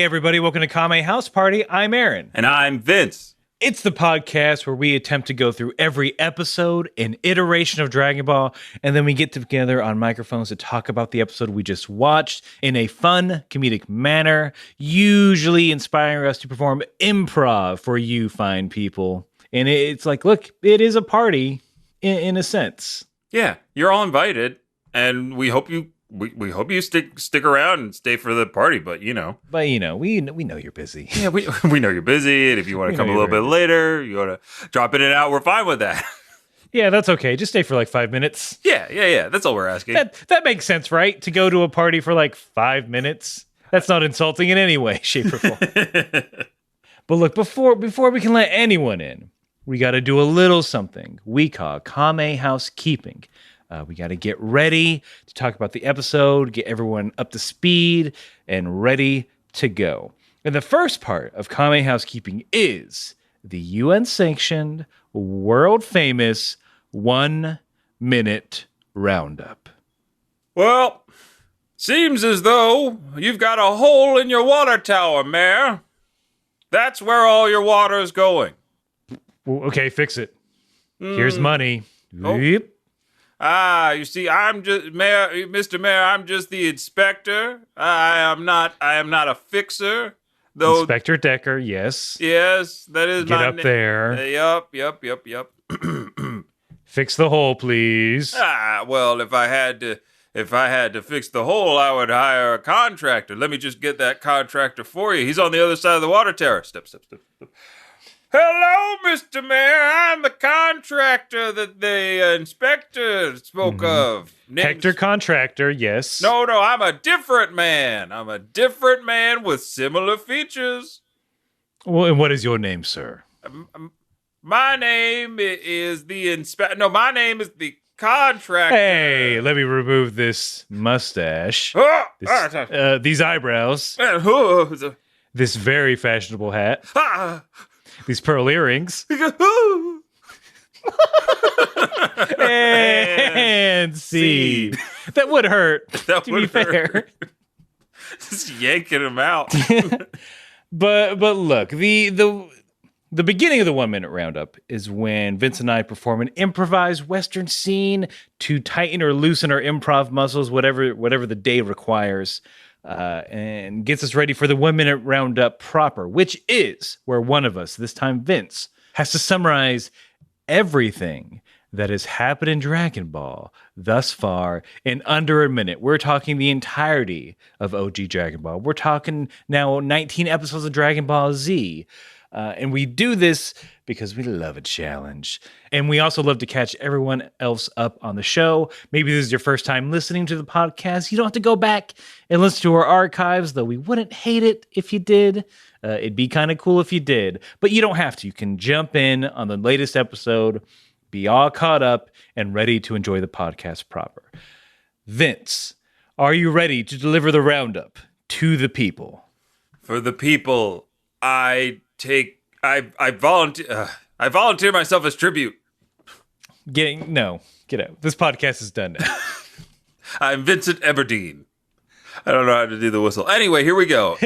everybody, welcome to Kame House Party. I'm Aaron. And I'm Vince. It's the podcast where we attempt to go through every episode and iteration of Dragon Ball, and then we get together on microphones to talk about the episode we just watched in a fun, comedic manner, usually inspiring us to perform improv for you fine people. And it's like, look, it is a party in a sense. Yeah, you're all invited, and we hope you stick around and stay for the party. But we know you're busy. Yeah, we know you're busy, and if you want to come a little bit later, you want to drop in and out. We're fine with that. Yeah, that's okay. Just stay for like 5 minutes. Yeah. That's all we're asking. That makes sense, right? To go to a party for like 5 minutes. That's not insulting in any way, shape, or form. But look, before we can let anyone in, we got to do a little something we call Kame Housekeeping. We got to get ready to talk about the episode, get everyone up to speed and ready to go. And the first part of Kame Housekeeping is the UN-sanctioned, world-famous 1-minute roundup. Well, seems as though you've got a hole in your water tower, Mayor. That's where all your water is going. Well, okay, fix it. Here's money. Oh. Yep. You see, I'm just Mr. Mayor. I'm just the inspector. I am not a fixer. Though, Inspector Decker, yes. Yes, that is Get my up there. Yup. Fix the hole, please. Well, if I had to fix the hole, I would hire a contractor. Let me just get that contractor for you. He's on the other side of the water tower. Step. Hello, Mr. Mayor. I'm the contractor that the inspector spoke of. Hector Contractor, yes. No, I'm a different man. I'm a different man with similar features. Well, and what is your name, sir? My name is the inspector. No, my name is the contractor. Hey, let me remove this mustache. These eyebrows. This very fashionable hat. These pearl earrings. And see. That would hurt, to be fair. Just yanking him out. But look, the beginning of the 1-minute roundup is when Vince and I perform an improvised Western scene to tighten or loosen our improv muscles, whatever the day requires. And gets us ready for the 1-minute roundup proper, which is where one of us, this time Vince, has to summarize everything that has happened in Dragon Ball thus far in under a minute. We're talking the entirety of OG Dragon Ball. We're talking now 19 episodes of Dragon Ball Z. And we do this because we love a challenge. And we also love to catch everyone else up on the show. Maybe this is your first time listening to the podcast. You don't have to go back and listen to our archives, though we wouldn't hate it if you did. It'd be kind of cool if you did. But you don't have to. You can jump in on the latest episode, be all caught up, and ready to enjoy the podcast proper. Vince, are you ready to deliver the roundup to the people? For the people, I volunteer myself as tribute. Get out. This podcast is done now. I'm Vincent Everdeen. I don't know how to do the whistle. Anyway, here we go.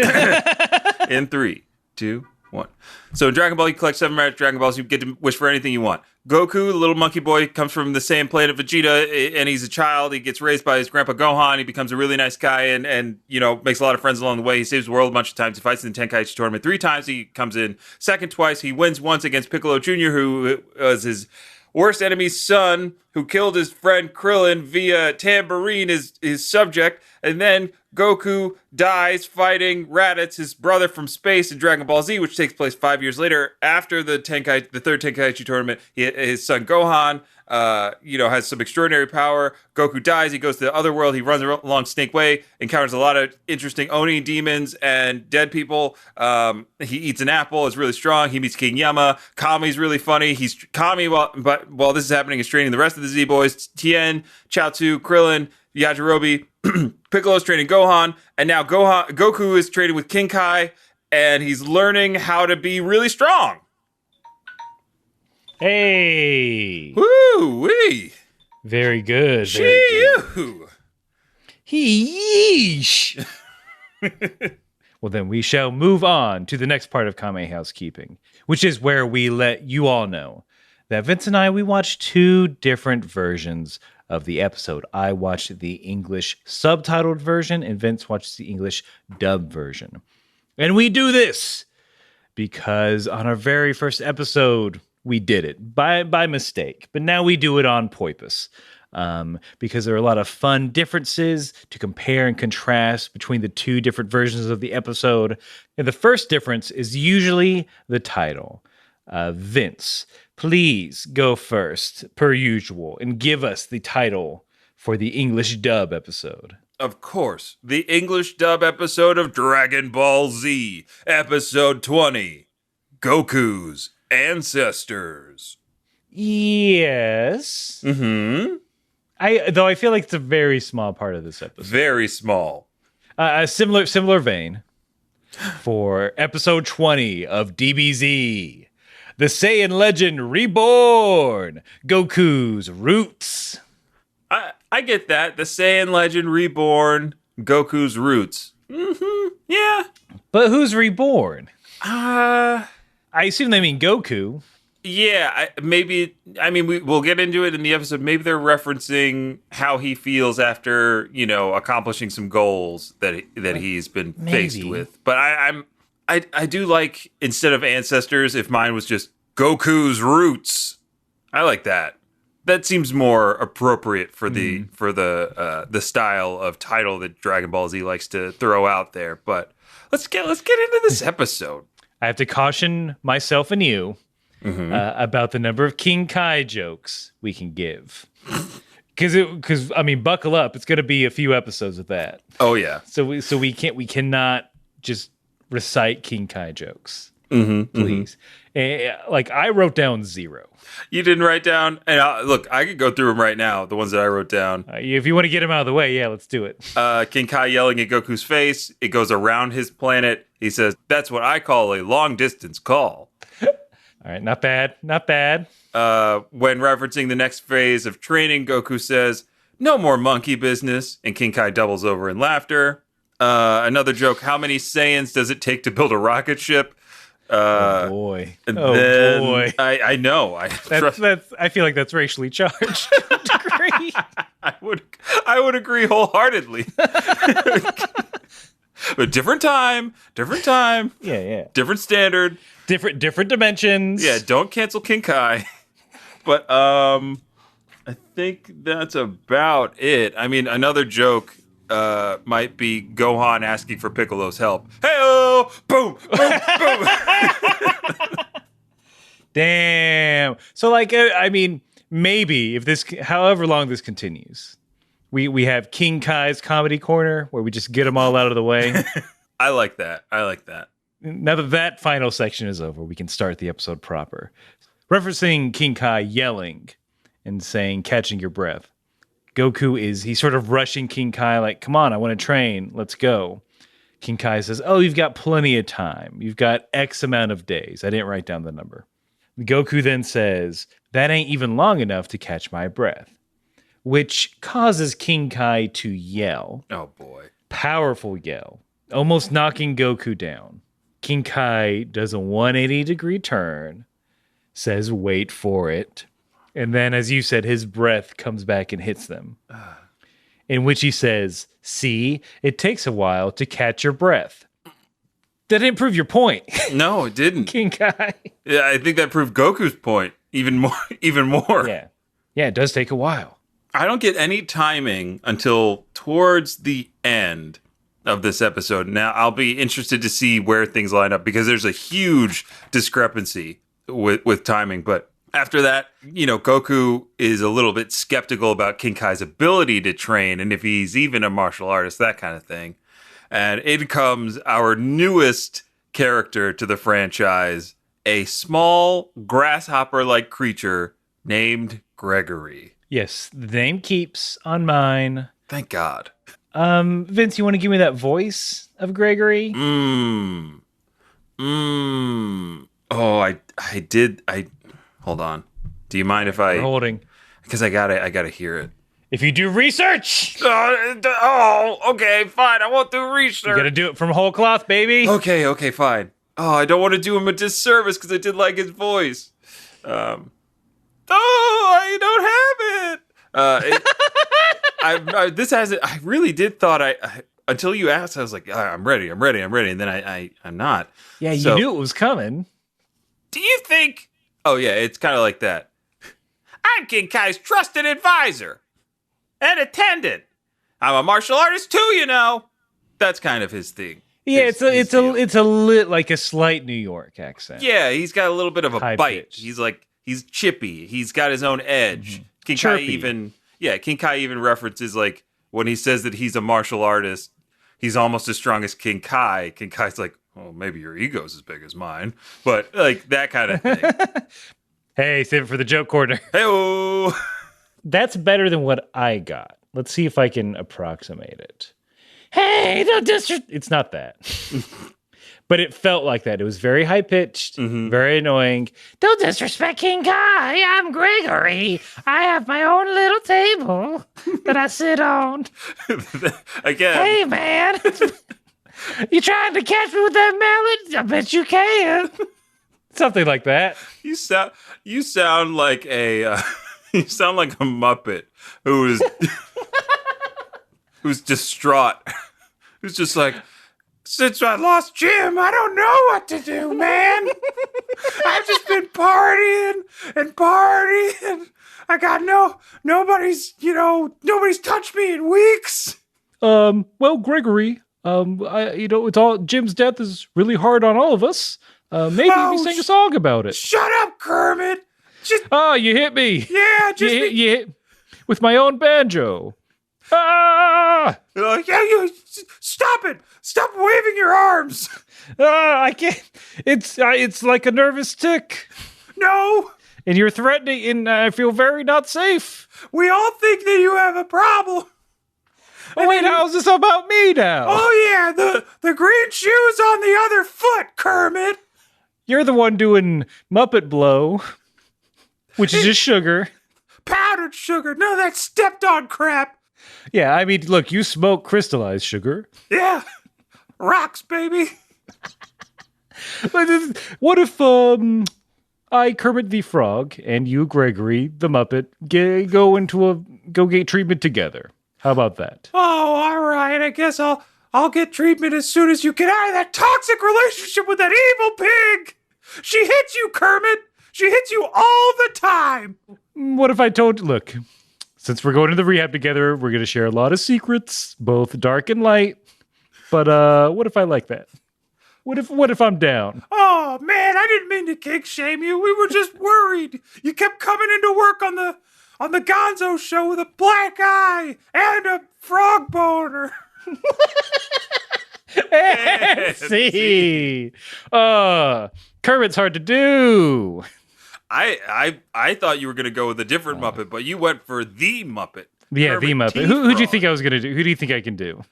In 3, 2, 1. So in Dragon Ball, you collect 7 magic Dragon Balls. You get to wish for anything you want. Goku, the little monkey boy, comes from the same planet Vegeta, and he's a child. He gets raised by his grandpa Gohan. He becomes a really nice guy and makes a lot of friends along the way. He saves the world a bunch of times. He fights in the Tenkaichi tournament 3 times. He comes in second twice. He wins once against Piccolo Jr., who was his worst enemy's son, who killed his friend Krillin via tambourine, his subject. And then Goku dies fighting Raditz, his brother from space, in Dragon Ball Z, which takes place 5 years later after the third Tenkaichi tournament. His son Gohan, has some extraordinary power. Goku dies. He goes to the other world. He runs along Snake Way, encounters a lot of interesting Oni demons and dead people. He eats an apple. Is really strong. He meets King Yama. Kame's really funny. He's Kame while this is happening is training the rest of the Z boys: Tien, Chaozu, Krillin, Yajirobe. Piccolo's training Gohan, and now Goku is training with King Kai, and he's learning how to be really strong. Hey! Woo-wee! Very good. Yeesh! Yeesh! Well, then we shall move on to the next part of Kame housekeeping, which is where we let you all know that Vince and I, we watched 2 different versions of the episode. I watched the English subtitled version, and Vince watched the English dub version. And we do this because on our very first episode, we did it by mistake. But now we do it on purpose. Because there are a lot of fun differences to compare and contrast between the 2 different versions of the episode. And the first difference is usually the title. Vince, please go first, per usual, and give us the title for the English dub episode. Of course, the English dub episode of Dragon Ball Z, episode 20, Goku's Ancestors. Yes. Mm-hmm. Though I feel like it's a very small part of this episode. Very small. A similar vein for episode 20 of DBZ, The Saiyan Legend Reborn, Goku's Roots. I get that. The Saiyan Legend Reborn, Goku's Roots. Mm-hmm. Yeah. But who's reborn? I I assume they mean Goku. Yeah, we'll get into it in the episode. Maybe they're referencing how he feels after, accomplishing some goals that he's been faced with. But I do like, instead of ancestors, if mine was just Goku's Roots. I like that. That seems more appropriate for the style of title that Dragon Ball Z likes to throw out there. But let's get into this episode. I have to caution myself and you. About the number of King Kai jokes we can give. Because buckle up. It's going to be a few episodes of that. Oh, yeah. So we cannot just recite King Kai jokes. Please. I wrote down 0. You didn't write down? And look, I could go through them right now, the ones that I wrote down. If you want to get them out of the way, yeah, let's do it. King Kai yelling at Goku's face. It goes around his planet. He says, "That's what I call a long-distance call." All right, not bad. When referencing the next phase of training, Goku says, "No more monkey business," and King Kai doubles over in laughter. Another joke, how many Saiyans does it take to build a rocket ship? Oh boy. I know. I feel like that's racially charged. I would agree wholeheartedly. But different time. Yeah. Different standard. Different dimensions. Yeah, don't cancel King Kai. But I think that's about it. I mean, another joke might be Gohan asking for Piccolo's help. Hey-oh! Boom! Boom! Boom! Damn. So, maybe if this, however long this continues, we have King Kai's comedy corner where we just get them all out of the way. I like that. Now that final section is over, we can start the episode proper. Referencing King Kai yelling and saying, catching your breath. Goku he's sort of rushing King Kai like, come on, I want to train. Let's go. King Kai says, oh, you've got plenty of time. You've got X amount of days. I didn't write down the number. Goku then says, that ain't even long enough to catch my breath, which causes King Kai to yell. Oh, boy. Powerful yell, almost knocking Goku down. King Kai does a 180-degree turn, says, wait for it. And then, as you said, his breath comes back and hits them. In which he says, see, it takes a while to catch your breath. That didn't prove your point. No, it didn't. King Kai. Yeah, I think that proved Goku's point even more. Yeah, it does take a while. I don't get any timing until towards the end of this episode. Now, I'll be interested to see where things line up because there's a huge discrepancy with timing. But after that, Goku is a little bit skeptical about King Kai's ability to train and if he's even a martial artist, that kind of thing. And in comes our newest character to the franchise, a small grasshopper-like creature named Gregory. Yes, the name keeps on mine. Thank God. Vince, you want to give me that voice of Gregory? Oh, I did. Hold on. Do you mind if I... We're holding. Because I gotta hear it. If you do research, Okay, fine. I won't do research. you got to do it from whole cloth, baby. Okay, fine. Oh, I don't want to do him a disservice because I did like his voice. I don't have it. This hasn't. I really did thought until you asked, I was like, I'm ready, and then I'm not. Yeah, you knew it was coming. Do you think? Oh yeah, it's kind of like that. I'm King Kai's trusted advisor and attendant. I'm a martial artist too, you know. That's kind of his thing. Yeah, it's a lit like a slight New York accent. Yeah, he's got a little bit of a High bite. pitch. He's chippy. He's got his own edge. King Chirpy. King Kai even references like when he says that he's a martial artist, he's almost as strong as King Kai. King Kai's like, oh, maybe your ego's as big as mine, but like that kind of thing. Hey, save it for the joke corner. Hey-oh. That's better than what I got. Let's see if I can approximate it. Hey, don't it's not that. But it felt like that. It was very high-pitched, very annoying. Don't disrespect King Kai. I'm Gregory. I have my own little table that I sit on. Again. Hey, man. You trying to catch me with that mallet? I bet you can. Something like that. You sound like a you sound like a Muppet who's distraught. Who's just like, since I lost Jim, I don't know what to do, man. I've just been partying and partying. I got nobody's touched me in weeks. Well, Gregory, it's all Jim's death is really hard on all of us. Maybe we sing a song about it. Shut up, Kermit. You hit me. Yeah, you hit with my own banjo. Ah! You stop it. Stop waving your arms. I can't. It's like a nervous tick. No. And you're threatening, and I feel very not safe. We all think that you have a problem. Oh, wait, how's this about me now? Oh, yeah, the green shoe's on the other foot, Kermit. You're the one doing Muppet blow, which is just sugar. Powdered sugar. No, that's stepped on crap. Yeah, I mean, look, you smoke crystallized sugar. Yeah. Rocks, baby. What if I, Kermit the Frog, and you, Gregory the Muppet, go get treatment together? How about that? Oh, all right. I guess I'll get treatment as soon as you get out of that toxic relationship with that evil pig. She hits you, Kermit. She hits you all the time. What if I told... Look, since we're going to the rehab together, we're going to share a lot of secrets, both dark and light. But what if I like that? What if I'm down? Oh, man, I didn't mean to kink shame you. We were just worried. You kept coming into work on the Gonzo show with a black eye and a frog boner. See. Kermit's hard to do. I thought you were going to go with a different Muppet, but you went for the Muppet. Yeah, Kermit the Muppet. T. Who do you Frog. think I was going to do? Who do you think I can do?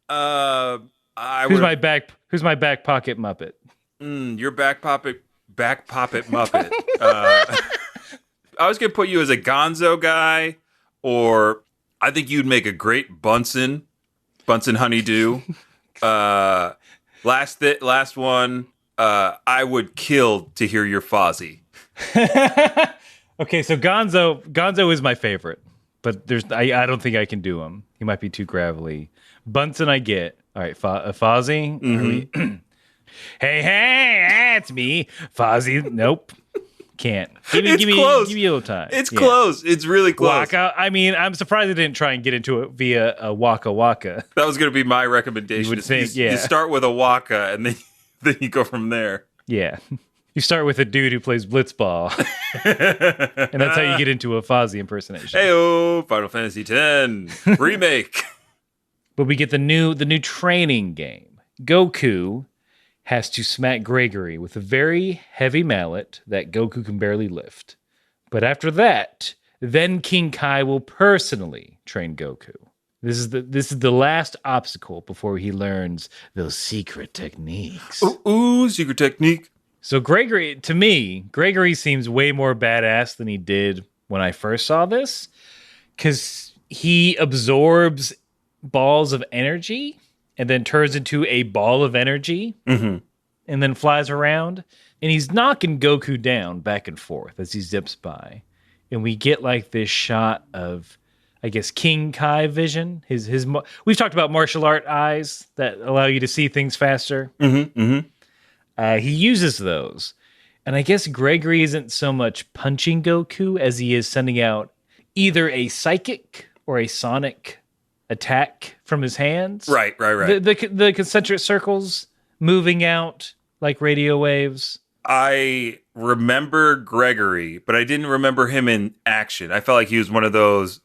Who's my back pocket Muppet? Your back pocket Muppet. I was going to put you as a Gonzo guy, or I think you'd make a great Bunsen Honeydew. Last one. I would kill to hear your Fozzie. Okay, so Gonzo is my favorite, but I don't think I can do him. He might be too gravelly. Bunsen, I get. All right, Fozzie. Mm-hmm. Hey, it's me, Fozzie. Nope, can't. Give me close. Give me a little time. It's close. It's really close. Waka. I mean, I'm surprised I didn't try and get into it via a Waka Waka. That was going to be my recommendation. You would think, you start with a Waka, and then you go from there. Yeah. You start with a dude who plays blitzball. And that's how you get into a Fozzie impersonation. Heyo, Final Fantasy X remake. But we get the new training game. Goku has to smack Gregory with a very heavy mallet that Goku can barely lift. But after that, then King Kai will personally train Goku. This is the last obstacle before he learns those secret techniques. Ooh, secret technique. So Gregory seems way more badass than he did when I first saw this. Because he absorbs balls of energy and then turns into a ball of energy and then flies around. And he's knocking Goku down back and forth as he zips by. And we get like this shot of, I guess, King Kai vision. We've talked about martial art eyes that allow you to see things faster. He uses those. And I guess Gregory isn't so much punching Goku as he is sending out either a psychic or a sonic attack from his hands. Right. The concentric circles moving out like radio waves. I remember Gregory, but I didn't remember him in action. I felt like he was one of those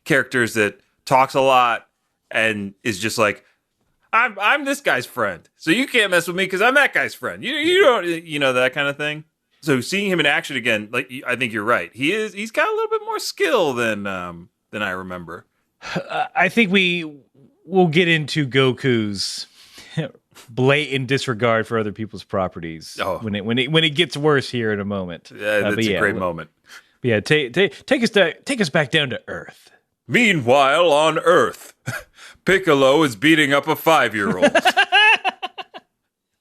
characters that talks a lot and is just like, I'm this guy's friend, so you can't mess with me because I'm that guy's friend. You don't, that kind of thing. So seeing him in action again, like, I think you're right. He's got a little bit more skill than I remember. I think we'll get into Goku's blatant disregard for other people's properties when it gets worse here in a moment. Yeah, that's a great moment. Yeah, take us back down to Earth. Meanwhile, on Earth, Piccolo is beating up a 5-year-old.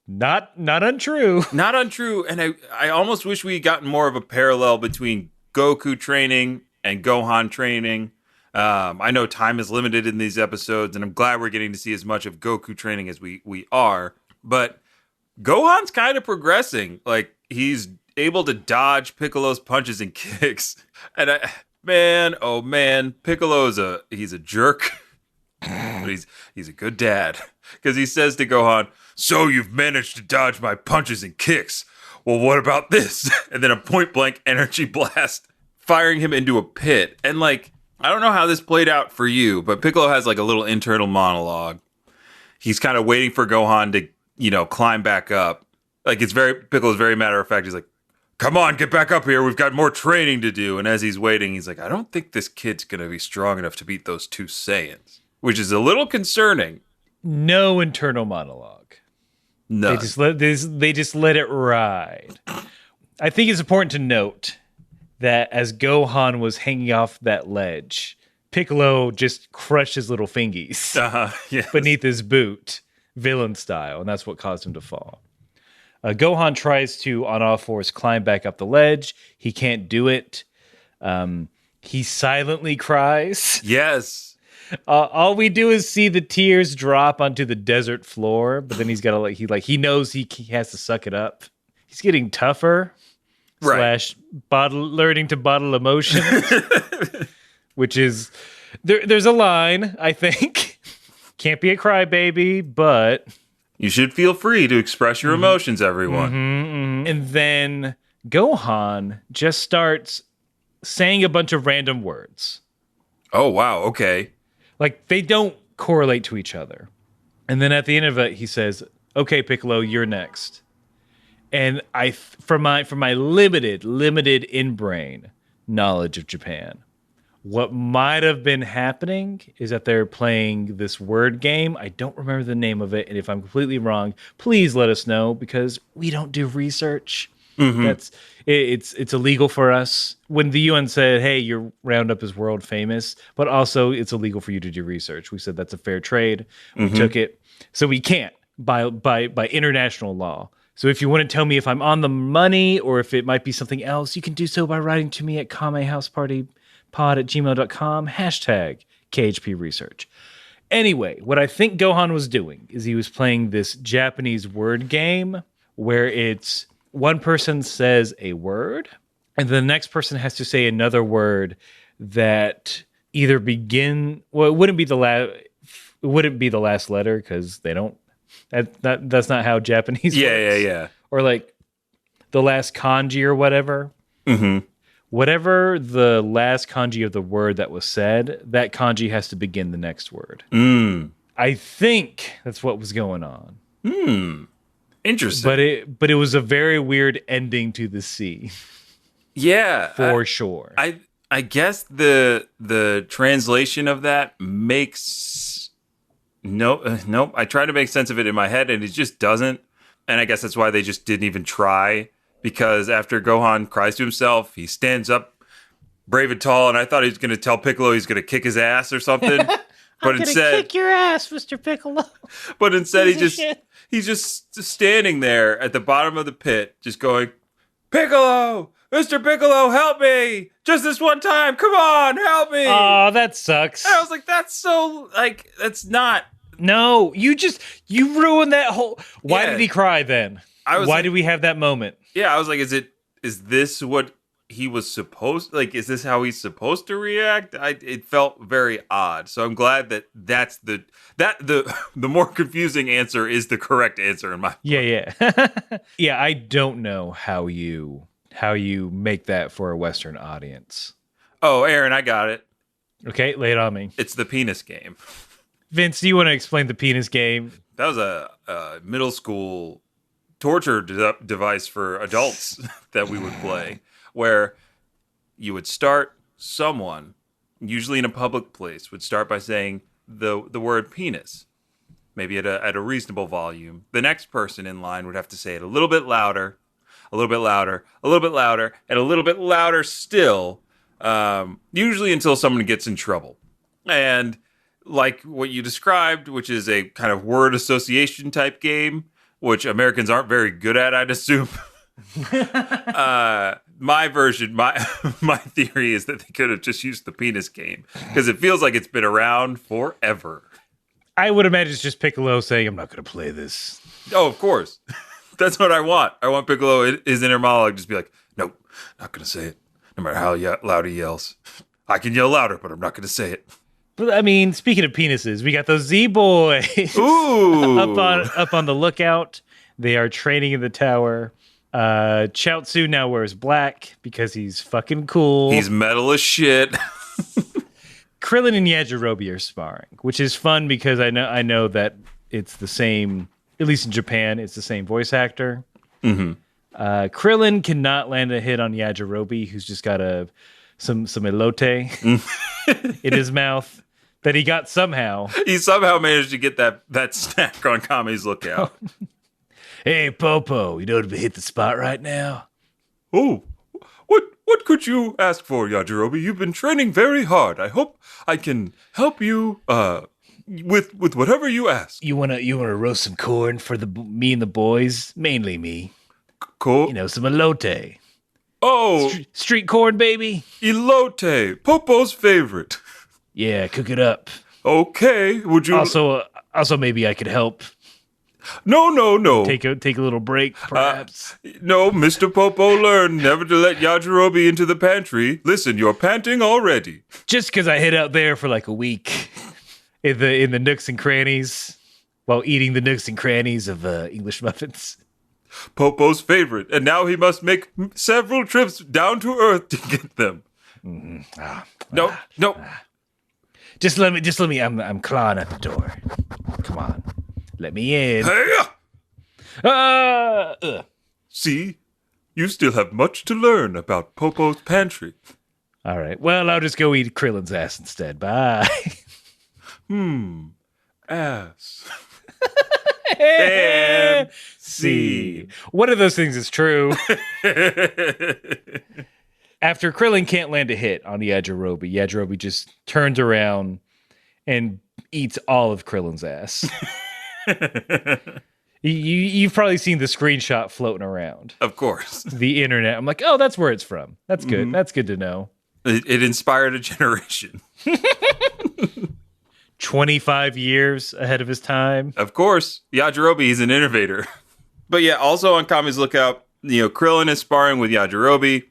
Not untrue. Not untrue, and I almost wish we had gotten more of a parallel between Goku training and Gohan training. I know time is limited in these episodes, and I'm glad we're getting to see as much of Goku training as we are. But Gohan's kind of progressing. Like, he's able to dodge Piccolo's punches and kicks. And oh man, Piccolo's he's a jerk. But he's a good dad. Because he says to Gohan, "So you've managed to dodge my punches and kicks. Well, what about this?" And then a point-blank energy blast, firing him into a pit. And like, I don't know how this played out for you, but Piccolo has like a little internal monologue. He's kind of waiting for Gohan to, climb back up. Like, Piccolo's very matter of fact. He's like, "Come on, get back up here. We've got more training to do." And as he's waiting, he's like, "I don't think this kid's going to be strong enough to beat those 2 Saiyans," which is a little concerning. No internal monologue. No. They just let it ride. I think it's important to note that as Gohan was hanging off that ledge, Piccolo just crushed his little fingies yes. beneath his boot, villain style, and that's what caused him to fall. Gohan tries to, on all fours, climb back up the ledge. He can't do it. He silently cries. Yes. All we do is see the tears drop onto the desert floor, but then he's got to he knows he has to suck it up. He's getting tougher. Right. / learning to bottle emotions, which is there's a line, I think. Can't be a crybaby, but you should feel free to express your emotions, everyone. And then Gohan just starts saying a bunch of random words. Oh, wow. Okay. Like, they don't correlate to each other. And then at the end of it, he says, "Okay, Piccolo, you're next." And from my limited in-brain knowledge of Japan, what might have been happening is that they're playing this word game. I don't remember the name of it, and if I'm completely wrong, please let us know, because we don't do research. It's illegal for us. When the UN said, "Hey, your roundup is world famous, but also it's illegal for you to do research," we said that's a fair trade. We took it, so we can't by international law. So if you want to tell me if I'm on the money or if it might be something else, you can do so by writing to me at kamehousepartypod@gmail.com, #KHP Research. Anyway, what I think Gohan was doing is he was playing this Japanese word game where it's one person says a word and the next person has to say another word that either it wouldn't be the last letter, because they don't. That's not how Japanese works. Yeah. Or like the last kanji or whatever. Whatever the last kanji of the word that was said, that kanji has to begin the next word. I think that's what was going on. Interesting. But it was a very weird ending to the sea. Yeah. For sure. I guess the translation of that makes nope. I try to make sense of it in my head and it just doesn't. And I guess that's why they just didn't even try, because after Gohan cries to himself, he stands up brave and tall, and I thought he was going to tell Piccolo he's going to kick his ass or something. But I'm instead, gonna kick your ass, Mr. Piccolo. but instead, Piece of shit. he's just standing there at the bottom of the pit, just going, Piccolo, Mr. Piccolo, help me! Just this one time, come on, help me! Oh, that sucks. And I was like, that's not. No, you ruined that whole. Why Yeah. did he cry then? I was Why like- did we have that moment? Yeah, I was like, is this what he was supposed, like, is this how he's supposed to react? It felt very odd. So I'm glad that's the more confusing answer is the correct answer in my. Yeah. Yeah, I don't know how you make that for a Western audience. Oh, Aaron, I got it. Okay, lay it on me. It's the penis game. Vince, do you want to explain the penis game? That was a middle school torture device for adults that we would play, where you would start someone, usually in a public place, would start by saying the word penis, maybe at a reasonable volume. The next person in line would have to say it a little bit louder, a little bit louder, a little bit louder, and a little bit louder still, usually until someone gets in trouble. And like what you described, which is a kind of word association type game, which Americans aren't very good at, I'd assume. My version, my theory is that they could have just used the penis game because it feels like it's been around forever. I would imagine it's just Piccolo saying, "I'm not going to play this." Oh, of course. That's what I want. I want Piccolo, his inner monologue, just be like, nope, not going to say it. No matter how loud he yells. I can yell louder, but I'm not going to say it. But I mean, speaking of penises, we got those Z boys Ooh. up on the lookout. They are training in the tower. Chaozu now wears black because he's fucking cool. He's metal as shit. Krillin and Yajirobe are sparring, which is fun because I know that it's the same, at least in Japan, it's the same voice actor. Mm-hmm. Krillin cannot land a hit on Yajirobe, who's just got some elote in his mouth that he got somehow. He somehow managed to get that snack on Kame's lookout. Hey, Popo, you know to hit the spot right now? Oh, what could you ask for, Yajirobe? You've been training very hard. I hope I can help you with whatever you ask. You wanna roast some corn for me and the boys? Mainly me. Cool. You know, some elote. Oh, Street corn, baby. elote, Popo's favorite. Yeah, cook it up. Okay, would you Also, maybe I could help. No. Take a little break, perhaps. No, Mr. Popo learned never to let Yajirobe into the pantry. Listen, you're panting already. Just because I hid out there for like a week in the nooks and crannies while eating the nooks and crannies of English muffins. Popo's favorite, and now he must make several trips down to Earth to get them. No. Just let me. I'm clawing at the door. Come on, let me in. Hey! See, you still have much to learn about Popo's pantry. All right. Well, I'll just go eat Krillin's ass instead. Bye. Ass. And see. One of those things is true. After Krillin can't land a hit on Yajirobe, Yajirobe just turns around and eats all of Krillin's ass. You've probably seen the screenshot floating around Of course. the internet. I'm like, oh, that's where it's from. That's good. That's good to know. It inspired a generation. 25 years ahead of his time. Of course, Yajirobe, he's an innovator. But yeah, also on Kame's lookout, Krillin is sparring with Yajirobe.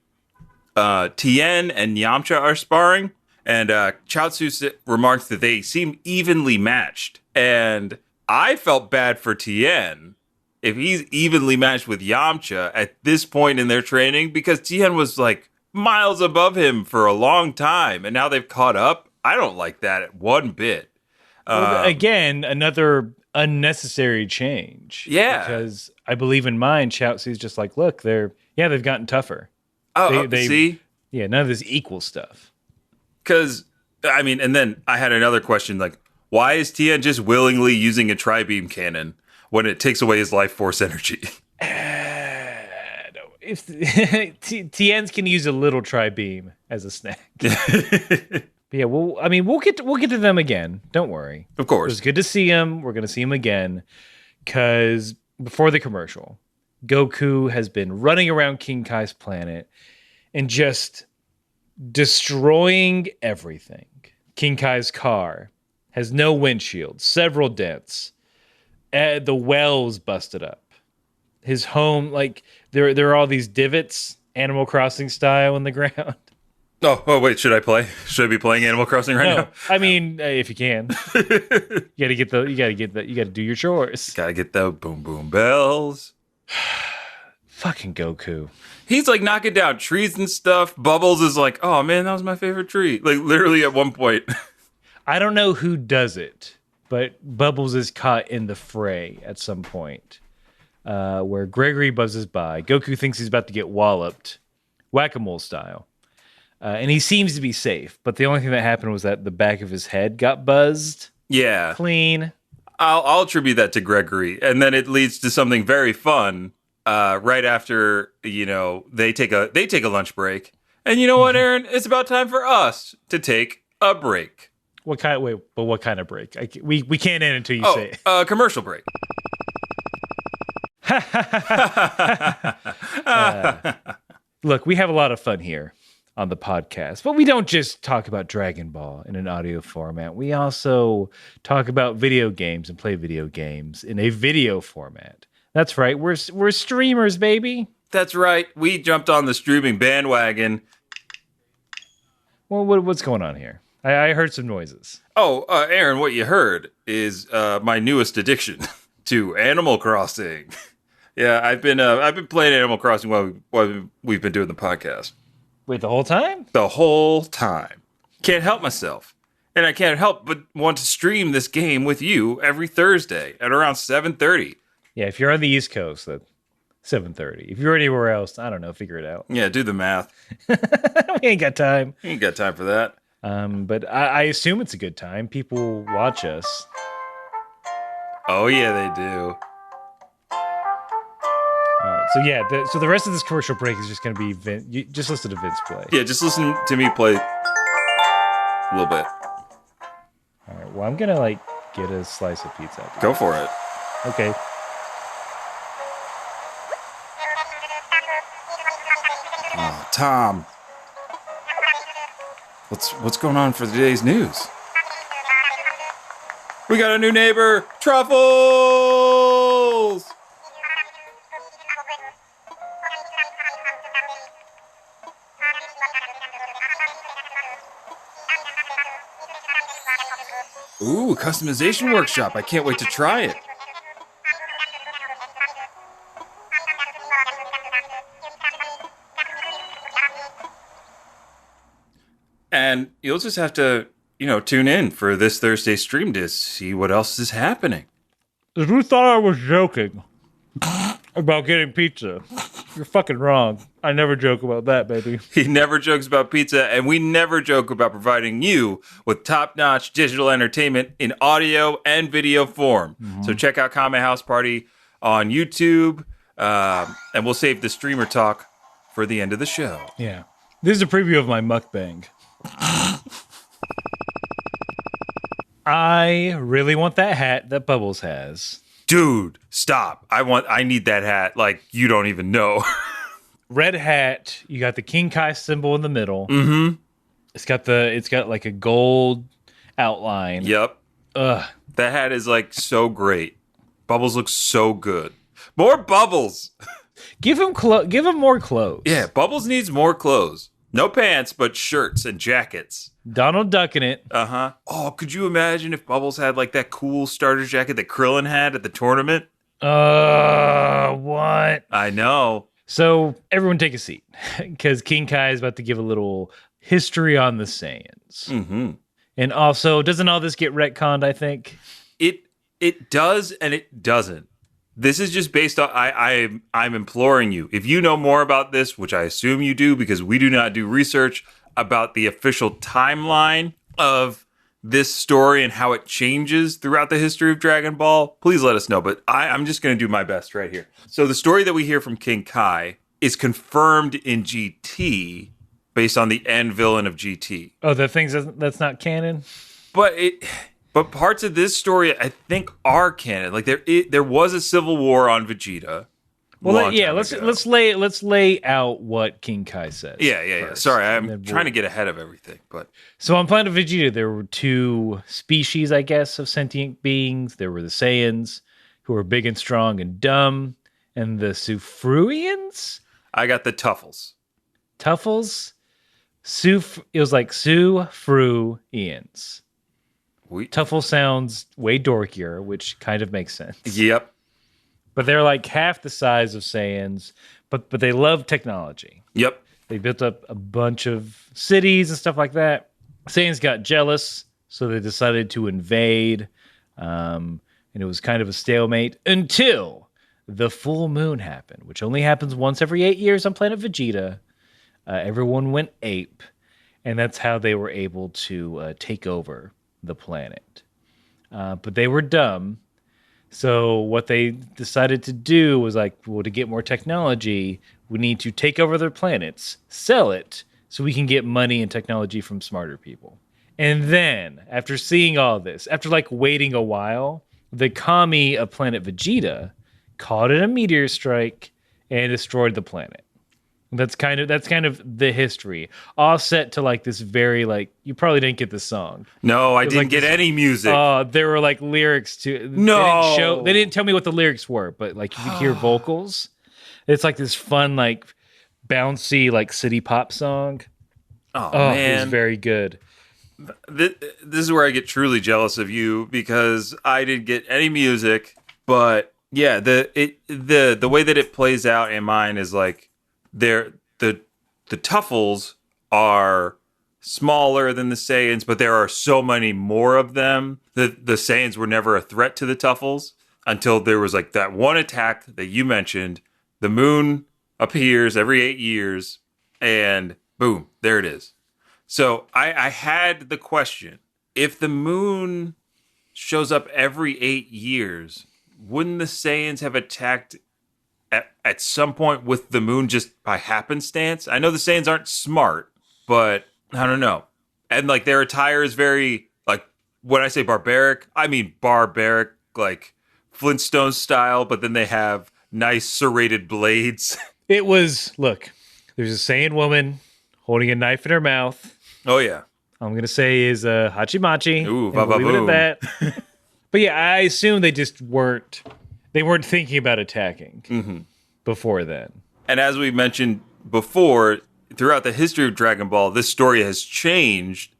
Tien and Yamcha are sparring. And Chaozu remarks that they seem evenly matched. And I felt bad for Tien if he's evenly matched with Yamcha at this point in their training, because Tien was like miles above him for a long time. And now they've caught up. I don't like that one bit. Again, another unnecessary change. Yeah. Because I believe in mine, Chaozu's just like, look, they've gotten tougher. Oh, They- see? Yeah, none of this equal stuff. Because, I mean, and then I had another question, like, why is Tien just willingly using a tri-beam cannon when it takes away his life force energy? if Tien's can use a little tri-beam as a snack. But yeah, we'll get to them again. Don't worry. Of It course. was good to see him. We're going to see him again because before the commercial, Goku has been running around King Kai's planet and just destroying everything. King Kai's car has no windshield, several dents. The well's busted up. His home, like there are all these divots, Animal Crossing style, in the ground. Oh, wait, should I play? Should I be playing Animal Crossing right now? I mean, if you can, you gotta do your chores. Gotta get the boom boom bells. Fucking Goku. He's like knocking down trees and stuff. Bubbles is like, oh man, that was my favorite tree. Like literally at one point. I don't know who does it, but Bubbles is caught in the fray at some point, where Gregory buzzes by. Goku thinks he's about to get walloped, whack-a-mole style. And he seems to be safe, but the only thing that happened was that the back of his head got buzzed. Yeah. Clean. I'll attribute that to Gregory. And then it leads to something very fun right after, they take a lunch break. And you know what, Aaron? It's about time for us to take a break. What kind of break? We can't end until you say it. Commercial break. Look, we have a lot of fun here on the podcast, but we don't just talk about Dragon Ball in an audio format. We also talk about video games and play video games in a video format. That's right. We're streamers, baby. That's right. We jumped on the streaming bandwagon. Well, what's going on here? I heard some noises. Oh, Aaron, what you heard is my newest addiction to Animal Crossing. Yeah, I've been playing Animal Crossing while we've been doing the podcast. Wait, the whole time? The whole time. Can't help myself. And I can't help but want to stream this game with you every Thursday at around 7:30. Yeah, if you're on the East Coast, that's 7:30. If you're anywhere else, I don't know, figure it out. Yeah, do the math. We ain't got time. You ain't got time for that. But I assume it's a good time. People watch us. Oh, yeah, they do. So yeah, so the rest of this commercial break is just going to be Vince. You just listen to Vince play. Yeah, just listen to me play a little bit. All right. Well, I'm gonna get a slice of pizza. Go for it. Okay. Oh, Tom. What's going on for today's news? We got a new neighbor, Truffles. Ooh, customization workshop. I can't wait to try it. And you'll just have to, tune in for this Thursday stream to see what else is happening. If you thought I was joking about getting pizza, you're fucking wrong. I never joke about that, baby. He never jokes about pizza, and we never joke about providing you with top-notch digital entertainment in audio and video form. Mm-hmm. So check out Kame House Party on YouTube, and we'll save the streamer talk for the end of the show. Yeah. This is a preview of my mukbang. I really want that hat that Bubbles has. Dude, stop. I need that hat like you don't even know. Red hat, you got the King Kai symbol in the middle. Mm-hmm. It's got like a gold outline. Yep. Ugh. That hat is so great. Bubbles looks so good. More Bubbles. Give him more clothes. Yeah, Bubbles needs more clothes. No pants, but shirts and jackets. Donald Duck in it. Uh-huh. Oh, could you imagine if Bubbles had that cool starter jacket that Krillin had at the tournament? What? I know. So everyone take a seat because King Kai is about to give a little history on the Saiyans. Mm-hmm. And also, doesn't all this get retconned, I think? It does and it doesn't. This is just based on, I'm imploring you, if you know more about this, which I assume you do because we do not do research about the official timeline of this story and how it changes throughout the history of Dragon Ball, please let us know. But I'm just going to do my best right here. So the story that we hear from King Kai is confirmed in GT based on the end villain of GT. Oh, the things that's not canon? But parts of this story, I think, are canon. Like there was a civil war on Vegeta. Well, let's lay out what King Kai says. Yeah. First, Sorry, I'm trying to get ahead of everything. But so on Planet Vegeta, there were two species, I guess, of sentient beings. There were the Saiyans, who were big and strong and dumb, and the Sufruians. I got the Tuffles. Tuffles. It was like Sufruians. Tuffle sounds way dorkier, which kind of makes sense. Yep. But they're like half the size of Saiyans, but they love technology. Yep. They built up a bunch of cities and stuff like that. Saiyans got jealous, so they decided to invade. And it was kind of a stalemate until the full moon happened, which only happens once every 8 years on planet Vegeta. Everyone went ape, and that's how they were able to take over the planet. But they were dumb. So what they decided to do was like, well, to get more technology, we need to take over their planets, sell it, so we can get money and technology from smarter people. And then, after seeing all this, after like waiting a while, the Kame of planet Vegeta caught in a meteor strike and destroyed the planet. That's kind of the history, all set to like this very like you probably didn't get the song. No, I didn't get any music. There were like lyrics to. No, they didn't tell me what the lyrics were, but like you could hear vocals. It's like this fun like bouncy like city pop song. Oh man, it was very good. This is where I get truly jealous of you because I didn't get any music, but yeah, the way that it plays out in mine is like. The Tuffles are smaller than the Saiyans, but there are so many more of them. The Saiyans were never a threat to the Tuffles until there was like that one attack that you mentioned. The moon appears every 8 years, and boom, there it is. So I had the question: if the moon shows up every 8 years, wouldn't the Saiyans have attacked at some point with the moon just by happenstance? I know the Saiyans aren't smart, but I don't know. And like their attire is very like when I say barbaric, I mean barbaric, like Flintstone style, but then they have nice serrated blades. It was there's a Saiyan woman holding a knife in her mouth. Oh yeah. I'm gonna say is Hachimachi. Ooh, we'll leave it at that. But yeah, I assume they just weren't thinking about attacking before then. And as we mentioned before, throughout the history of Dragon Ball, this story has changed.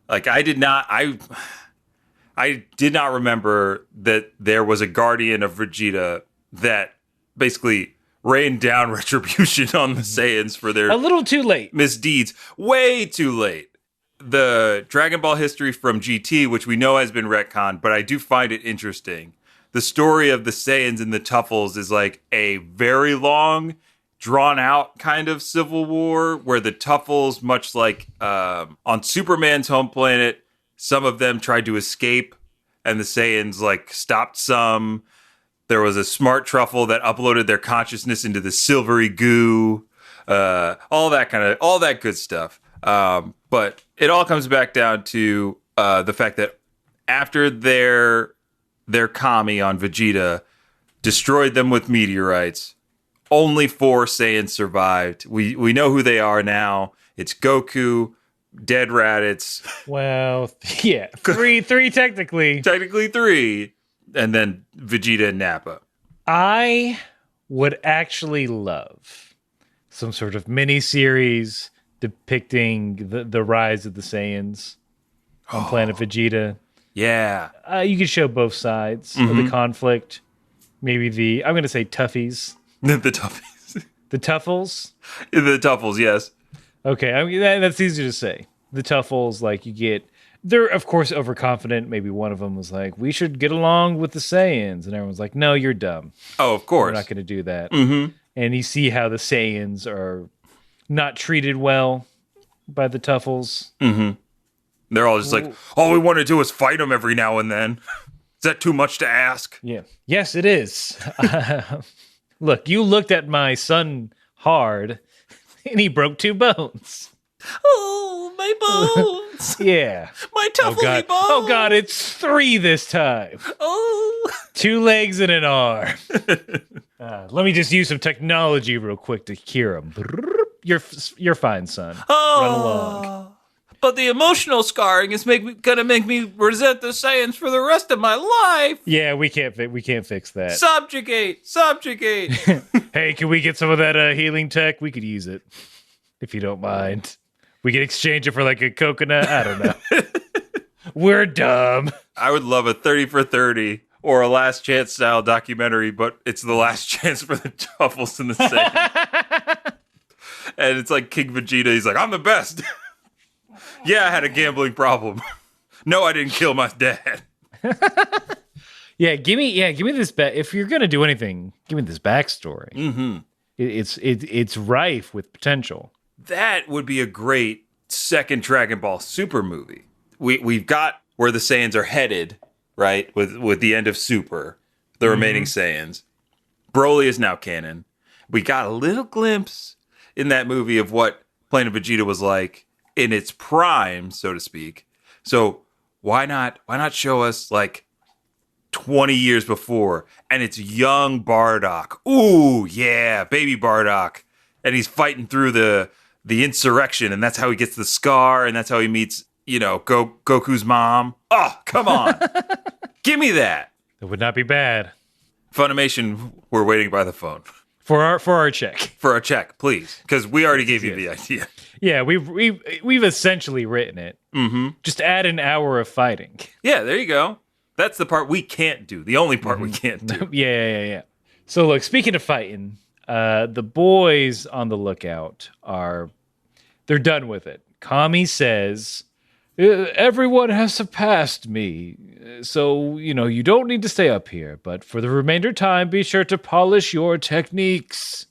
Like I did not remember that there was a guardian of Vegeta that basically rained down retribution on the Saiyans for their a little too late misdeeds. Way too late. The Dragon Ball history from GT, which we know has been retconned, but I do find it interesting. The story of the Saiyans and the Tuffles is like a very long, drawn-out kind of civil war where the Tuffles, much like on Superman's home planet, some of them tried to escape, and the Saiyans like stopped some. There was a smart truffle that uploaded their consciousness into the silvery goo, all that good stuff. But it all comes back down to the fact that after their Kame on Vegeta destroyed them with meteorites, only 4 Saiyans survived. We know who they are now. It's Goku, Dead Raditz. Well, yeah, three technically. Technically 3. And then Vegeta and Nappa. I would actually love some sort of mini-series depicting the rise of the Saiyans on Planet Vegeta. Yeah. You could show both sides of the conflict. Maybe I'm going to say Toughies. The Toughies. The Tuffles? The Tuffles, yes. Okay, I mean, that's easy to say. The Tuffles, like, they're, of course, overconfident. Maybe one of them was like, we should get along with the Saiyans. And everyone's like, no, you're dumb. Oh, of course. We're not going to do that. Mm-hmm. And you see how the Saiyans are not treated well by the Tuffles. Mm-hmm. They're all just like, all we want to do is fight them every now and then. Is that too much to ask? Yeah. Yes, it is. Look, you looked at my son hard, and he broke 2 bones. Oh, my bones. Yeah. My tuffly bones. Oh, God, it's 3 this time. Oh. 2 legs and an arm. Let me just use some technology real quick to cure him. You're fine, son. Run along. But the emotional scarring is gonna make me resent the Saiyans for the rest of my life. Yeah, we can't fix that. Subjugate. Hey, can we get some of that healing tech? We could use it, if you don't mind. We could exchange it for like a coconut. I don't know. We're dumb. I would love a 30 for 30 or a Last Chance style documentary, but it's the last chance for the Tuffles and the Saiyans. And it's like King Vegeta. He's like, I'm the best. Yeah, I had a gambling problem. No, I didn't kill my dad. Yeah, give me this if you're gonna do anything, give me this backstory. Mm-hmm. It's rife with potential. That would be a great second Dragon Ball Super movie. We've got where the Saiyans are headed, right? With the end of Super, the remaining Saiyans. Broly is now canon. We got a little glimpse in that movie of what Planet Vegeta was like in its prime, so to speak. So why not show us like 20 years before, and it's young Bardock. Ooh, yeah, baby Bardock. And he's fighting through the insurrection, and that's how he gets the scar, and that's how he meets, Goku's mom. Oh, come on. Give me that. It would not be bad. Funimation, we're waiting by the phone. For our check. For our check, please. Because we already gave you the idea. Yeah, we've essentially written it. Mm-hmm. Just add an hour of fighting. Yeah, there you go. That's the part we can't do. The only part we can't do. Yeah. So look, speaking of fighting, the boys on the lookout they're done with it. Kame says, everyone has surpassed me. So, you don't need to stay up here. But for the remainder time, be sure to polish your techniques.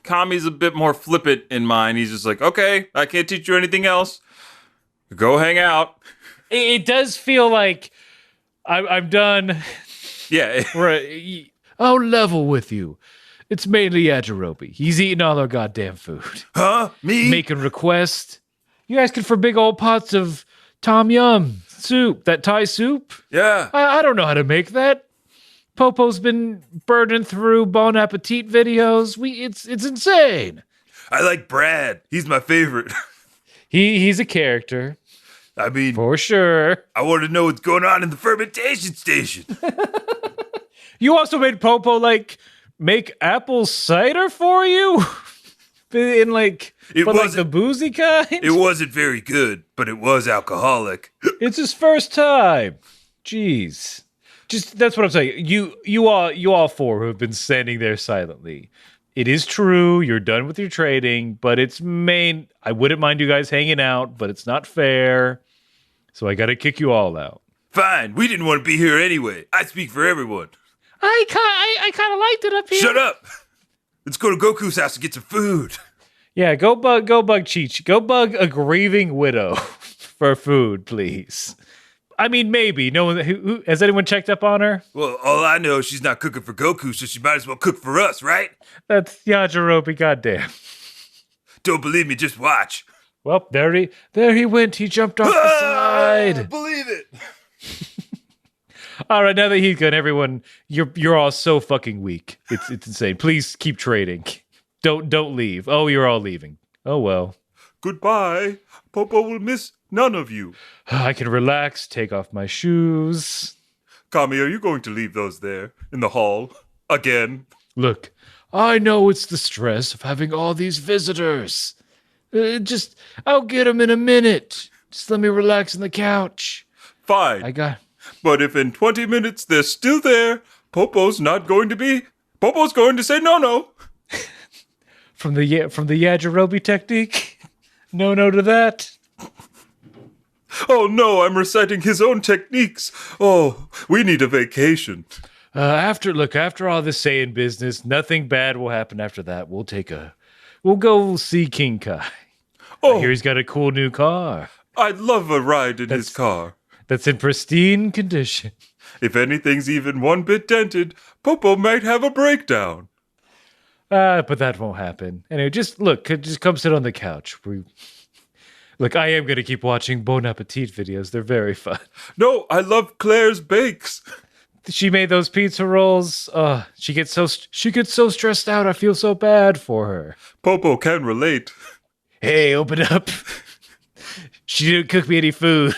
Kame's a bit more flippant in mind. He's just like, okay, I can't teach you anything else. Go hang out. It does feel like I'm done. Yeah. I'll level with you. It's mainly Yajirobe. He's eating all our goddamn food. Huh? Me? Making requests. You asking for big old pots of tom yum soup, that Thai soup? Yeah. I don't know how to make that. Popo's been burning through Bon Appetit videos. It's insane. I like Brad. He's my favorite. He's a character. I mean, for sure. I want to know what's going on in the fermentation station. You also made Popo make apple cider for you? In the boozy kind? It wasn't very good, but it was alcoholic. It's his first time. Jeez. Just that's what I'm saying. You all 4 who have been standing there silently. It is true, you're done with your trading, but I wouldn't mind you guys hanging out, but it's not fair. So I gotta kick you all out. Fine, we didn't want to be here anyway. I speak for everyone. I kind of liked it up here. Shut up! Let's go to Goku's house to get some food. Yeah, go bug Cheech. Go bug a grieving widow for food, please. I mean, maybe. No one who has anyone checked up on her? Well, all I know is she's not cooking for Goku, so she might as well cook for us, right? That's Yajirobe, goddamn. Don't believe me, just watch. Well, there he went. He jumped off the side. Believe it. All right, now that he's gone, everyone, you're all so fucking weak. It's insane. Please keep trading. Don't leave. Oh, you're all leaving. Oh well. Goodbye. Popo will miss none of you. I can relax, take off my shoes. Kame, are you going to leave those there in the hall again? Look, I know it's the stress of having all these visitors. I'll get them in a minute. Just let me relax on the couch. Fine. But if in 20 minutes they're still there, Popo's going to say no. From the Yajirobe technique? No to that. Oh no, I'm reciting his own techniques. Oh, we need a vacation. After all this Saiyan business, nothing bad will happen after that. We'll go see King Kai. Oh, I hear he's got a cool new car. I'd love a ride in his car. That's in pristine condition. If anything's even one bit dented, Popo might have a breakdown. But that won't happen. Anyway, just come sit on the couch. Look, I am going to keep watching Bon Appetit videos. They're very fun. No, I love Claire's bakes. She made those pizza rolls. She gets so stressed out. I feel so bad for her. Popo can relate. Hey, open up. She didn't cook me any food.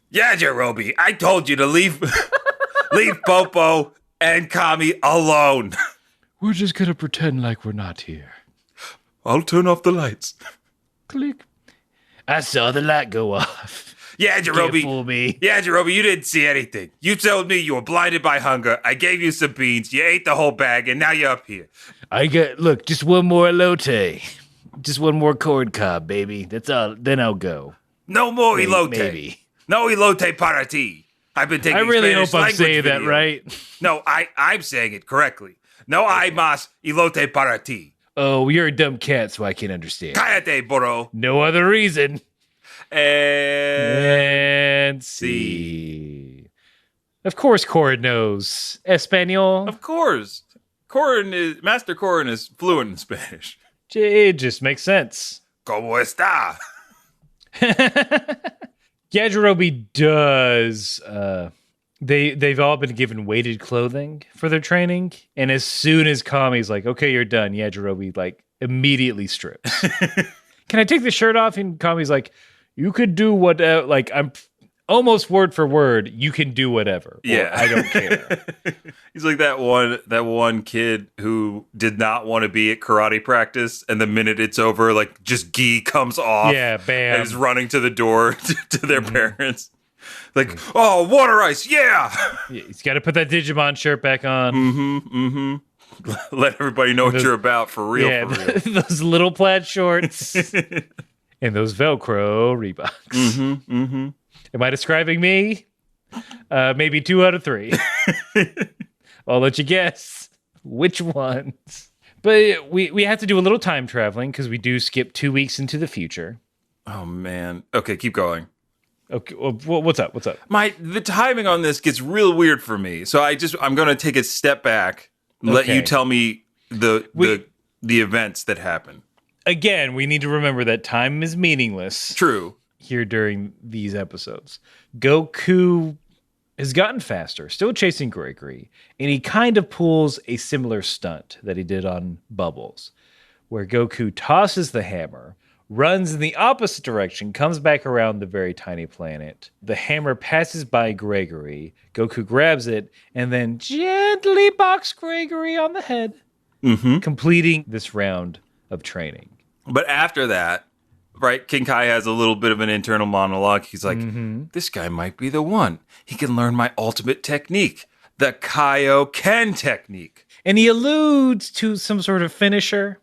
Yeah, Jerobi, I told you to leave Popo and Kame alone. We're just going to pretend like we're not here. I'll turn off the lights. Click. I saw the light go off. Yeah, Jerobi. Can't fool me. Yeah, Jerobi, you didn't see anything. You told me you were blinded by hunger. I gave you some beans. You ate the whole bag, and now you're up here. Look, just one more elote. Just one more corn cob, baby. That's all. Then I'll go. No more elote. Maybe. No elote para ti. I've been taking I really Spanish hope I'm language saying video. that right. No, I'm saying it correctly. No hay más elote para ti. Oh, you're a dumb cat, so I can't understand. Cállate, burro. No other reason. And see. Of course, Corin knows Espanol. Of course. Master Corin is fluent in Spanish. It just makes sense. ¿Cómo está? Yajirobe does. They've all been given weighted clothing for their training, and as soon as Kami's like, "Okay, you're done," Yajirobe like immediately strips. Can I take the shirt off? And Kami's like, "You could do what? Like I'm almost word for word. You can do whatever. Yeah, I don't care." He's like that one kid who did not want to be at karate practice, and the minute it's over, like just gi comes off. Yeah, bam. And is running to the door to their parents. Like, oh, water ice, yeah. He's got to put that Digimon shirt back on. Let everybody know what you're about for real. Yeah, for real. those little plaid shorts and those Velcro Reeboks. Am I describing me? Maybe 2 out of 3. I'll let you guess which ones. But we have to do a little time traveling because we do skip 2 weeks into the future. Oh man. Okay, keep going. Okay, well, what's up? The timing on this gets real weird for me. So I'm going to take a step back and let you tell me the events that happen. Again, we need to remember that time is meaningless. True. Here during these episodes. Goku has gotten faster, still chasing Gregory, and he kind of pulls a similar stunt that he did on Bubbles, where Goku tosses the hammer, runs in the opposite direction, comes back around the very tiny planet. The hammer passes by Gregory. Goku grabs it and then gently bonks Gregory on the head, completing this round of training. But after that, right, King Kai has a little bit of an internal monologue. He's like, this guy might be the one. He can learn my ultimate technique, the Kaioken technique. And he alludes to some sort of finisher.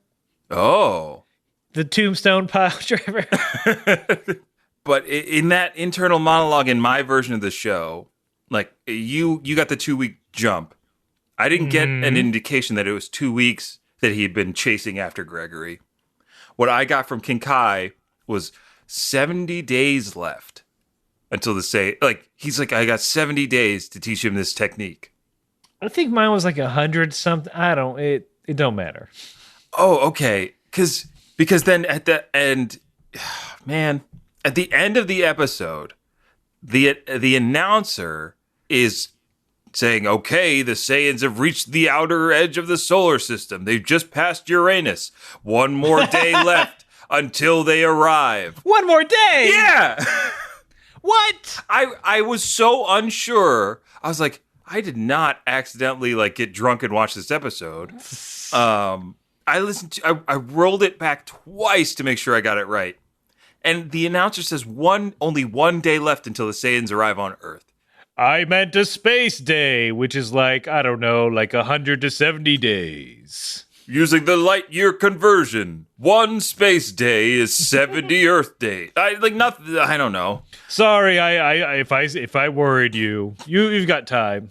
Oh. The tombstone pile driver. But in that internal monologue in my version of the show, like you got the 2-week jump. I didn't get an indication that it was 2 weeks that he had been chasing after Gregory. What I got from King Kai was 70 days left until he's like, I got 70 days to teach him this technique. I think mine was like 100 something. It don't matter. Oh, okay. Because then at the end, man, at the end of the episode, the announcer is saying, okay, the Saiyans have reached the outer edge of the solar system. They've just passed Uranus. 1 more day left until they arrive. 1 more day? Yeah. What? I was so unsure. I was like, I did not accidentally get drunk and watch this episode. I rolled it back twice to make sure I got it right. And the announcer says only 1 day left until the Saiyans arrive on Earth. I meant a space day, which is 100 to 70 days. Using the light year conversion, 1 space day is 70 Earth days. I don't know. Sorry, if I worried you've got time.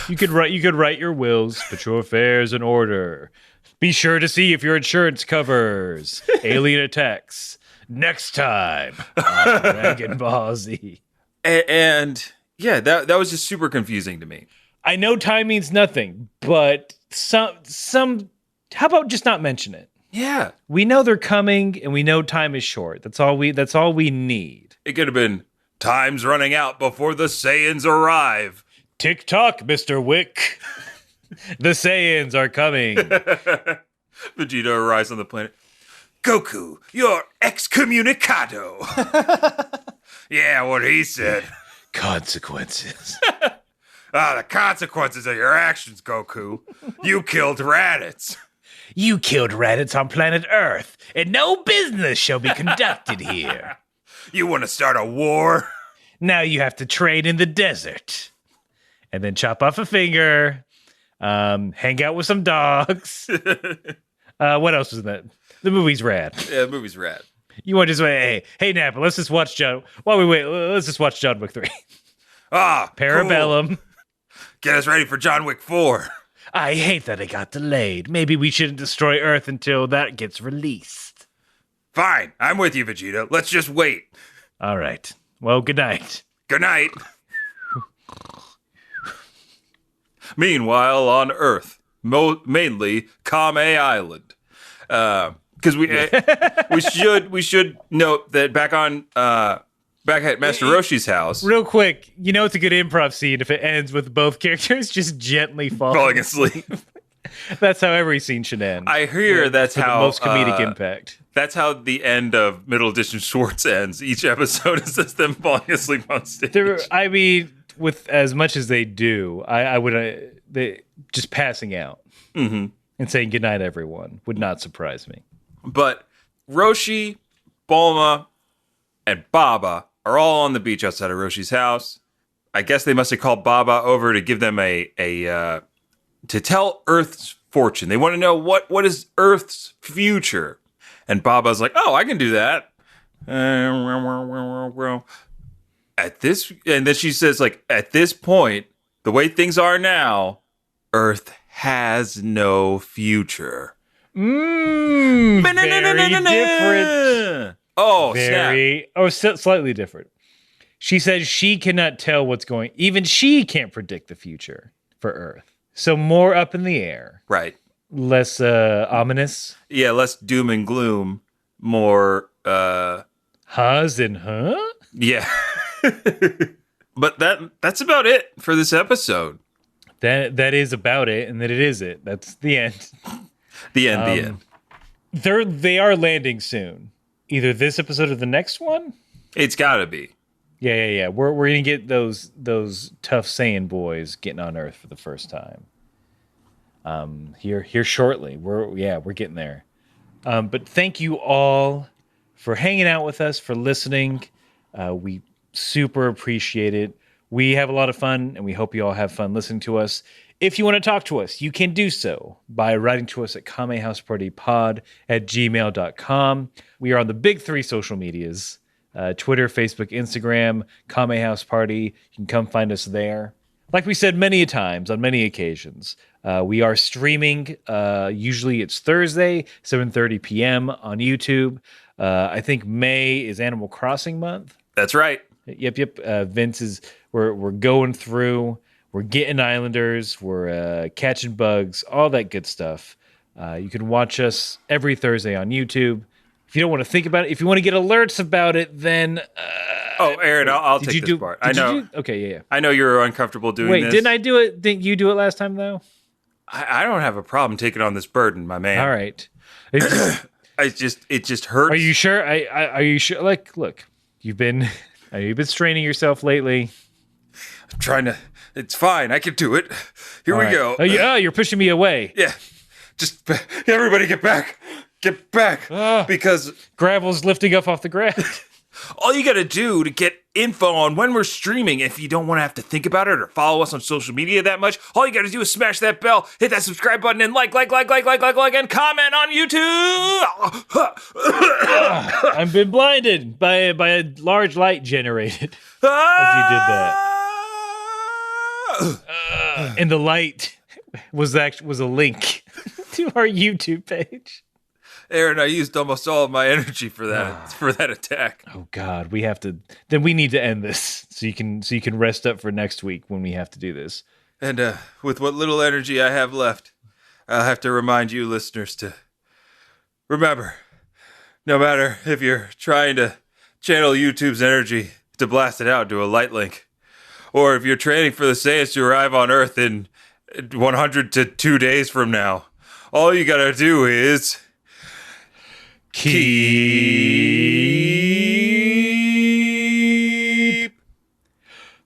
You could write your wills, put your affairs in order. Be sure to see if your insurance covers alien attacks next time on Dragon Ball Z. And yeah, that was just super confusing to me. I know time means nothing, but some How about just not mention it? Yeah. We know they're coming, and we know time is short. That's all we need. It could have been, time's running out before the Saiyans arrive. Tick tock, Mr. Wick. The Saiyans are coming. Vegeta arrives on the planet. Goku, you're excommunicado. Yeah, what he said. Consequences. The consequences of your actions, Goku. You killed Raditz. You killed Raditz on planet Earth, and no business shall be conducted here. You want to start a war? Now you have to trade in the desert. And then chop off a finger, hang out with some dogs. What else was in that? The movie's rad. Yeah, the movie's rad. You want to just say, hey, Napa, let's just watch John. While we wait, let's just watch John Wick 3. Parabellum. Cool. Get us ready for John Wick 4. I hate that it got delayed. Maybe we shouldn't destroy Earth until that gets released. Fine, I'm with you, Vegeta. Let's just wait. All right. Well, good night. Good night. Meanwhile, on Earth, mainly Kame Island, because we should note that back at Master Roshi's house, real quick, it's a good improv scene if it ends with both characters just gently falling asleep. That's how every scene should end. I hear that's how the most comedic impact. That's how the end of Middle Edition Schwartz ends. Each episode is just them falling asleep on stage. With as much as they do, I would they just passing out and saying goodnight, everyone, would not surprise me. But Roshi, Bulma, and Baba are all on the beach outside of Roshi's house. I guess they must have called Baba over to give them to tell Earth's fortune. They want to know what is Earth's future. And Baba's like, oh, I can do that. And then she says, like, at this point, the way things are now, Earth has no future. Very different. Oh, snap. Slightly different. She says she cannot tell what's going. Even she can't predict the future for Earth. So more up in the air. Right. Less ominous. Yeah, less doom and gloom. More Huz and huh? Yeah. But that's about it for this episode. That is about it, and that it is it. That's the end. The end. They are landing soon. Either this episode or the next one? It's gotta be. Yeah. We're gonna get those tough Saiyan boys getting on Earth for the first time. Here shortly. We're getting there. But thank you all for hanging out with us, for listening. We super appreciate it. We have a lot of fun, and we hope you all have fun listening to us. If you want to talk to us, you can do so by writing to us at kamehousepartypod@gmail.com. We are on the big three social medias, Twitter, Facebook, Instagram, Kame House Party. You can come find us there. Like we said many times on many occasions, we are streaming. Usually it's Thursday, 7:30 p.m. on YouTube. I think May is Animal Crossing month. That's right. Yep. Vince is. We're going through. We're getting Islanders. We're catching bugs. All that good stuff. You can watch us every Thursday on YouTube. If you don't want to think about it, if you want to get alerts about it, then. Aaron, I'll take this part. I know. Okay, yeah. I know you're uncomfortable doing this. Wait, didn't I do it? Didn't you do it last time though? I don't have a problem taking on this burden, my man. All right. It just hurts. Are you sure? Are you sure? Like, look, you've been straining yourself lately. I'm trying to. It's fine. I can do it. Here we go. Oh, you're pushing me away. Yeah. Just everybody get back. Get back. Because gravel's lifting up off the ground. All you got to do to get info on when we're streaming, if you don't want to have to think about it or follow us on social media that much, all you got to do is smash that bell, hit that subscribe button, and like, and comment on YouTube. I've been blinded by a large light generated as you did that. And the light was a link to our YouTube page. Aaron, I used almost all of my energy for that attack. Oh God, we need to end this so you can rest up for next week when we have to do this. And with what little energy I have left, I'll have to remind you listeners to remember, no matter if you're trying to channel YouTube's energy to blast it out to a light link, or if you're training for the Saiyans to arrive on Earth in 100 to 2 days from now, all you gotta do is keep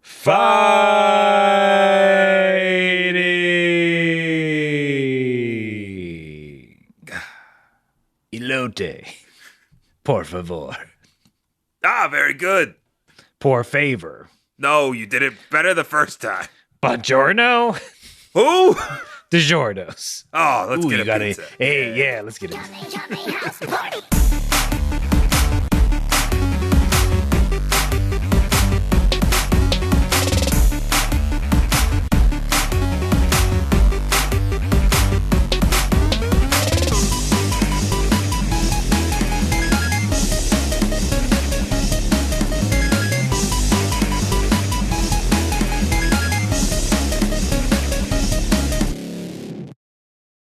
fighting. Elote. Por favor. Ah, very good. Por favor. No, you did it better the first time. Buongiorno. Who? DiGiorno's. Oh, let's Ooh, get you a got pizza. Hey, yeah, let's get it. Yummy, yummy house party.